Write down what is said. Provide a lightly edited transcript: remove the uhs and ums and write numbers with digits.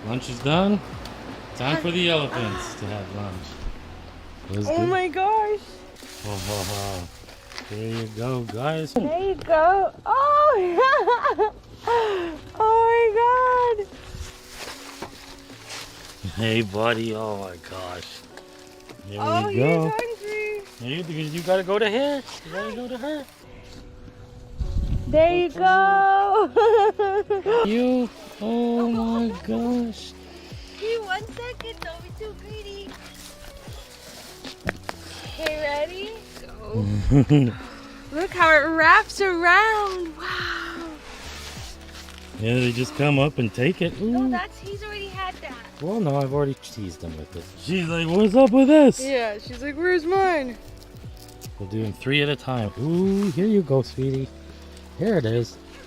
Lunch is done. Time for the elephants to have lunch. Let's Oh go. my gosh. Oh, there you go, guys. There you go. Oh, oh my god. Hey, buddy. Oh my gosh. There Oh, you he's go. hungry. You gotta go to her. You gotta go to her. There you go. You. Oh my gosh. Hey, 1 second. Don't be too greedy. Okay, ready? Go. Look how it wraps around. Wow. Yeah, they just come up and take it. Ooh. No, he's already had that. Well, no, I've already teased them with it. She's like, what's up with this? Yeah, she's like, where's mine? We'll do them 3 at a time. Ooh, here you go, sweetie. Here it is.